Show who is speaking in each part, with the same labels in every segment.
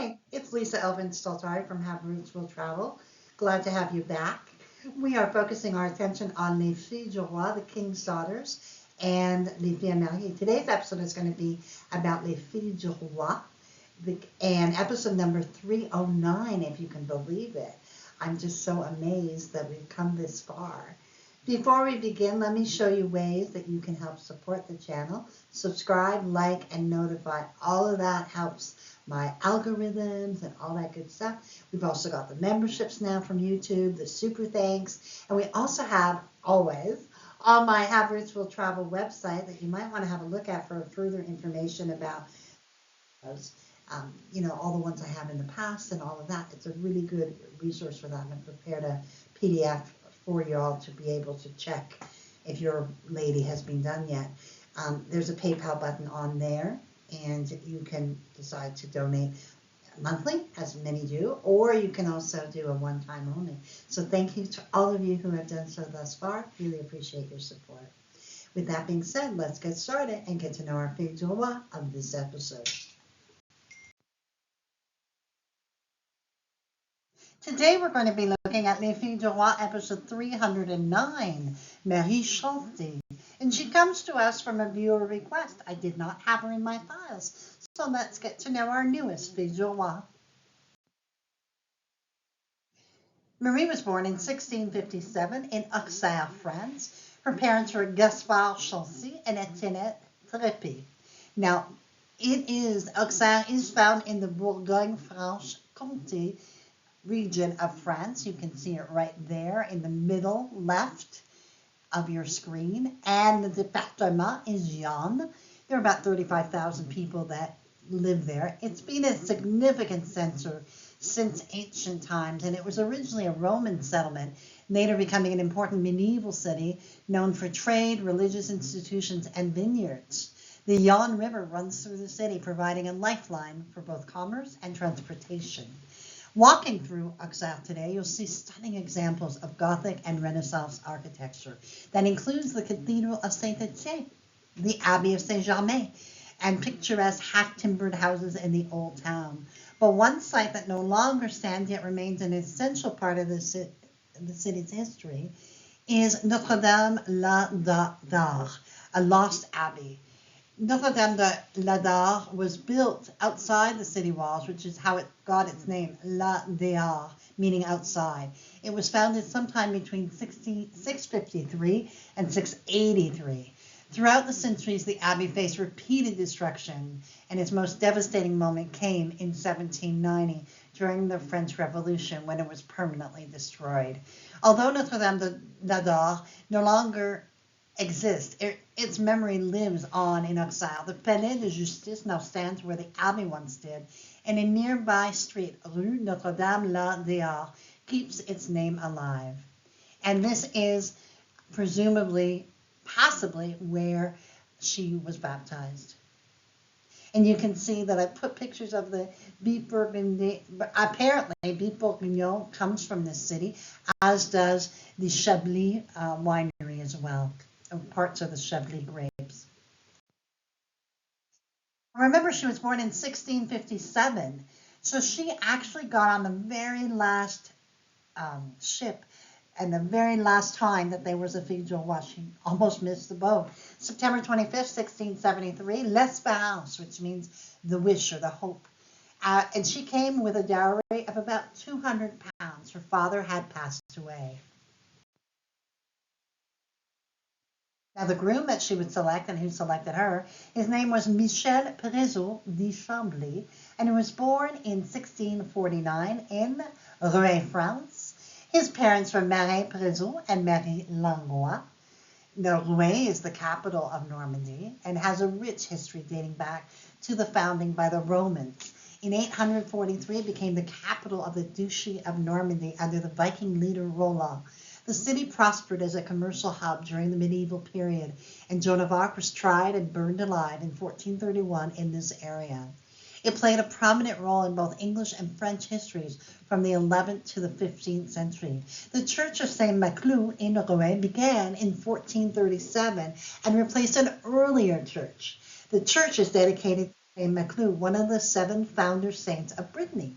Speaker 1: Hi, it's Lisa Elvin Staltari from Have Roots Will Travel. Glad to have you back. We are focusing our attention on Les Filles du Roi, the King's Daughters, and Les Filles Mariées. Today's episode is going to be about Les Filles du Roi, and episode number 309, if you can believe it. I'm just so amazed that we've come this far. Before we begin, let me show you ways that you can help support the channel. Subscribe, like, and notify. All of that helps my algorithms and all that good stuff. We've also got the memberships now from YouTube, the super thanks, and we also have, always, on my Have Roots Will Travel website that you might want to have a look at for further information about those. All the ones I have in the past and all of that. It's a really good resource for that. I've prepared a PDF for you all to be able to check if your lady has been done yet. There's a PayPal button on there, and you can decide to donate monthly, as many do, or you can also do a one-time only. So thank you to all of you who have done so thus far. Really appreciate your support. With that being said, let's get started and get to know our Filles du Roi of this episode. Today we're going to be looking at Les Filles du Roi, episode 309, Marie Chancy. And she comes to us from a viewer request. I did not have her in my files. So let's get to know our newest Filles du Roi. Marie was born in 1657 in Auxerre, France. Her parents were Gaspard Chancy and Etienne Trépy. Now, Auxerre is found in the Bourgogne-Franche-Comté region of France. You can see it right there in the middle left of your screen. And the département is Yonne. There are about 35,000 people that live there. It's been a significant center since ancient times, and it was originally a Roman settlement, later becoming an important medieval city known for trade, religious institutions, and vineyards. The Yonne River runs through the city, providing a lifeline for both commerce and transportation. Walking through Auxerre today, you'll see stunning examples of Gothic and Renaissance architecture that includes the Cathedral of Saint-Etienne, the Abbey of Saint-Germain, and picturesque half-timbered houses in the Old Town. But one site that no longer stands yet remains an essential part of the city's history is Notre-Dame-la-Dare, a lost abbey. Notre-Dame-la-Dare was built outside the city walls, which is how it got its name, La Dare, meaning outside. It was founded sometime between 653 and 683. Throughout the centuries, the abbey faced repeated destruction, and its most devastating moment came in 1790 during the French Revolution, when it was permanently destroyed. Although Notre-Dame-la-Dare no longer exists, its memory lives on in Auxerre. The Palais de Justice now stands where the abbey once did, and a nearby street, Rue Notre-Dame-la-Dare, keeps its name alive. And this is possibly where she was baptized. And you can see that I put pictures of the Beef Bourguignon. Apparently, Beef Bourguignon comes from this city, as does the Chablis winery as well, parts of the Chablis grapes. Remember, she was born in 1657, so she actually got on the very last ship, and the very last time that there was a Filles du Roi. She almost missed the boat. September 25th, 1673, L'Espérance, which means the wish or the hope. And she came with a dowry of about 200 pounds. Her father had passed away. Now, the groom that she would select and who selected her, his name was Michel Prézeau de Chambly, and he was born in 1649 in Rouen, France. His parents were Marie Prézeau and Marie Langlois. Now, Rouen is the capital of Normandy and has a rich history dating back to the founding by the Romans. In 843, it became the capital of the Duchy of Normandy under the Viking leader Roland. The city prospered as a commercial hub during the medieval period, and Joan of Arc was tried and burned alive in 1431 in this area. It played a prominent role in both English and French histories from the 11th to the 15th century. The Church of Saint Maclou in Rouen began in 1437 and replaced an earlier church. The church is dedicated Saint Maclou, one of the 7 founder saints of Brittany.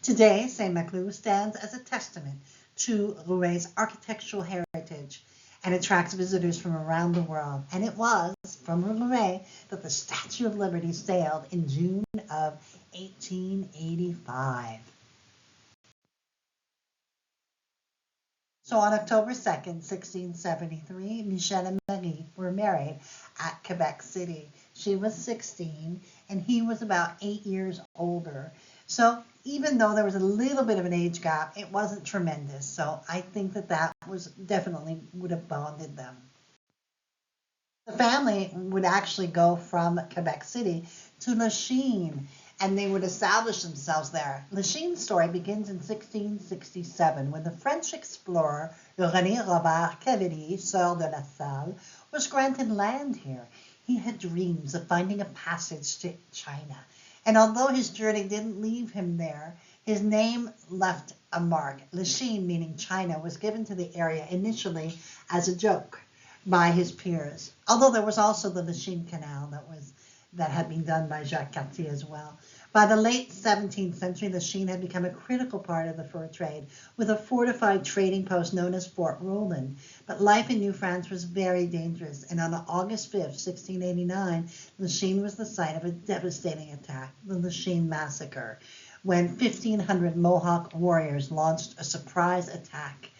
Speaker 1: Today, Saint Maclou stands as a testament to Rouet's architectural heritage and attracts visitors from around the world. And it was from Rouet that the Statue of Liberty sailed in June of 1885. So on October 2nd, 1673, Michel and Marie were married at Quebec City. She was 16 and he was about 8 years older. So even though there was a little bit of an age gap, it wasn't tremendous. So I think that was definitely would have bonded them. The family would actually go from Quebec City to Lachine, and they would establish themselves there. Lachine's story begins in 1667 when the French explorer René Robert Cavalli, Sieur de la Salle, was granted land here. He had dreams of finding a passage to China, and although his journey didn't leave him there, his name left a mark. Lachine, meaning China, was given to the area initially as a joke by his peers, although there was also the Lachine Canal that had been done by Jacques Cartier as well. By the late 17th century, Lachine had become a critical part of the fur trade, with a fortified trading post known as Fort Roland. But life in New France was very dangerous, and on August 5th, 1689, Lachine was the site of a devastating attack, the Lachine Massacre, when 1,500 Mohawk warriors launched a surprise attack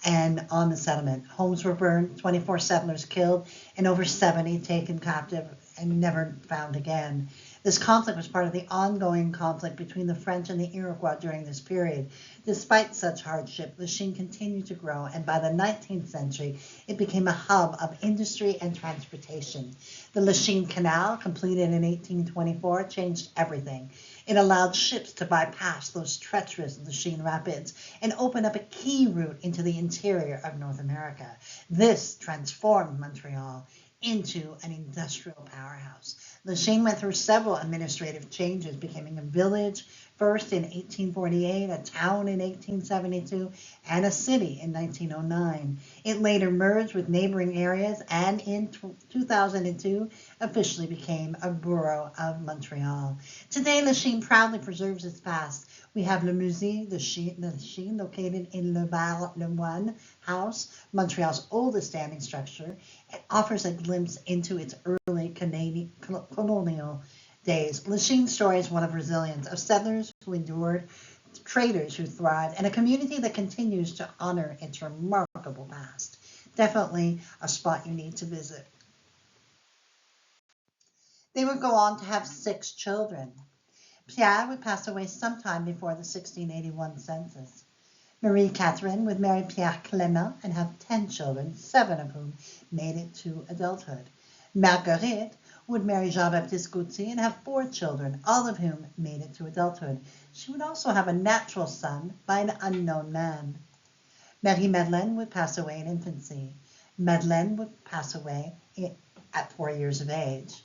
Speaker 1: and on the settlement. Homes were burned, 24 settlers killed, and over 70 taken captive and never found again. This conflict was part of the ongoing conflict between the French and the Iroquois during this period. Despite such hardship, Lachine continued to grow, and by the 19th century, it became a hub of industry and transportation. The Lachine Canal, completed in 1824, changed everything. It allowed ships to bypass those treacherous Lachine Rapids and open up a key route into the interior of North America. This transformed Montreal into an industrial powerhouse. Lachine went through several administrative changes, becoming a village first in 1848, a town in 1872, and a city in 1909. It later merged with neighboring areas and in 2002 officially became a borough of Montreal. Today, Lachine proudly preserves its past. We have Le Musée de Lachine, located in Le Bar-le-Moine House, Montreal's oldest standing structure. It offers a glimpse into its early Canadian colonial days. Lachine's story is one of resilience, of settlers who endured, traders who thrived, and a community that continues to honor its remarkable past. Definitely a spot you need to visit. They would go on to have 6 children. Pierre would pass away sometime before the 1681 census. Marie Catherine would marry Pierre Clément and have 10 children, 7 of whom made it to adulthood. Marguerite would marry Jean-Baptiste Gaultier and have 4 children, all of whom made it to adulthood. She would also have a natural son by an unknown man. Marie-Madeleine would pass away in infancy. Madeleine would pass away at 4 years of age.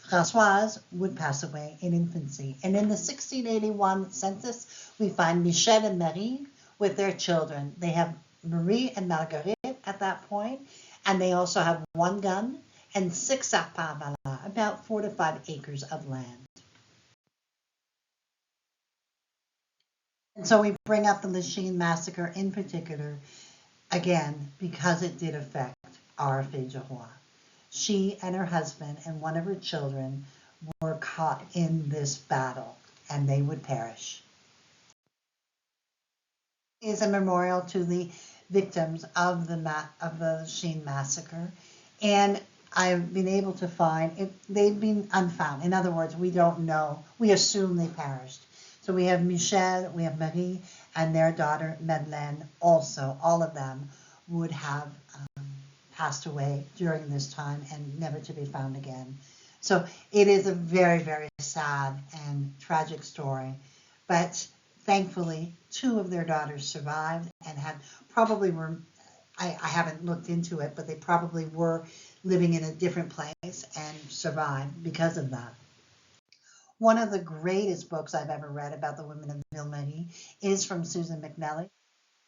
Speaker 1: Françoise would pass away in infancy. And in the 1681 census, we find Michel and Marie with their children. They have Marie and Marguerite at that point, and they also have 1 gun and 6 arpents, about 4 to 5 acres of land. And so we bring up the Lachine Massacre in particular, again, because it did affect our fille de roi. She and her husband and one of her children were caught in this battle, and they would perish. It is a memorial to the victims of the Lachine Massacre, and I've been able to find they've been unfound. In other words, we don't know. We assume they perished. So we have Michel, we have Marie, and their daughter Madeleine also. All of them would have passed away during this time and never to be found again. So it is a very, very sad and tragic story. But thankfully, 2 of their daughters survived and had probably were, I haven't looked into it, but they probably were living in a different place and survived because of that. One of the greatest books I've ever read about the women of Ville-Marie is from Susan McNally,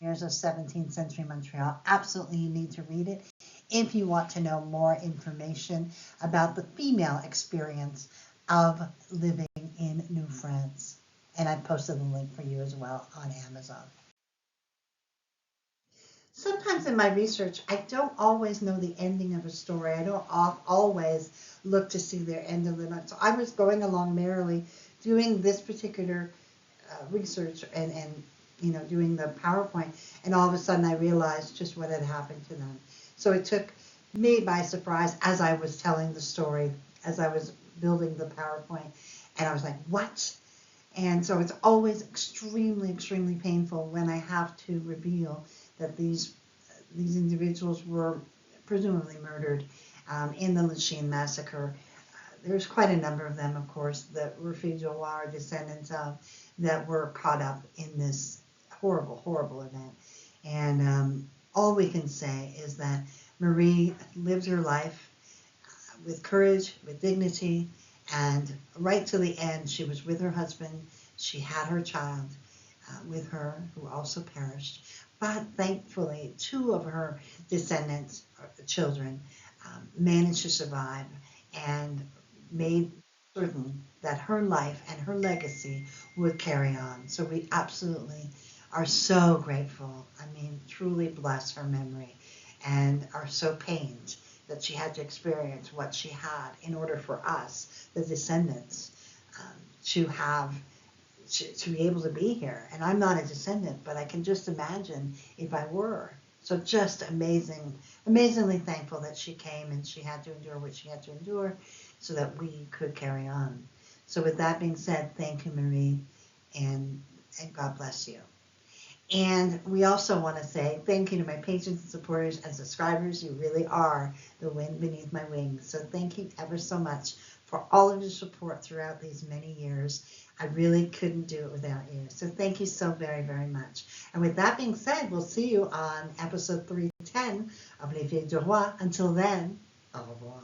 Speaker 1: Years of 17th Century Montreal. Absolutely, you need to read it if you want to know more information about the female experience of living in New France. And I posted the link for you as well on Amazon. Sometimes in my research, I don't always know the ending of a story. I don't always look to see their end of the night. So I was going along merrily doing this particular research and doing the PowerPoint, and all of a sudden I realized just what had happened to them. So it took me by surprise as I was telling the story, as I was building the PowerPoint, and I was like, what? And so it's always extremely, extremely painful when I have to reveal that these individuals were presumably murdered in the Lachine massacre. There's quite a number of them, of course, that were Prézeau are descendants of, that were caught up in this horrible, horrible event. And all we can say is that Marie lived her life with courage, with dignity, and right to the end, she was with her husband. She had her child with her, who also perished. But thankfully, two of her descendants, children, managed to survive and made certain that her life and her legacy would carry on. So we absolutely are so grateful. I mean, truly bless her memory, and are so pained that she had to experience what she had in order for us, the descendants, to have to be able to be here. And I'm not a descendant, but I can just imagine if I were. So just amazingly thankful that she came and she had to endure what she had to endure so that we could carry on. So with that being said, thank you, Marie, and God bless you. And we also want to say thank you to my patrons and supporters and subscribers. You really are the wind beneath my wings. So thank you ever so much for all of your support throughout these many years. I really couldn't do it without you. So thank you so very, very much. And with that being said, we'll see you on episode 310 of Les Filles du Roi. Until then, au revoir.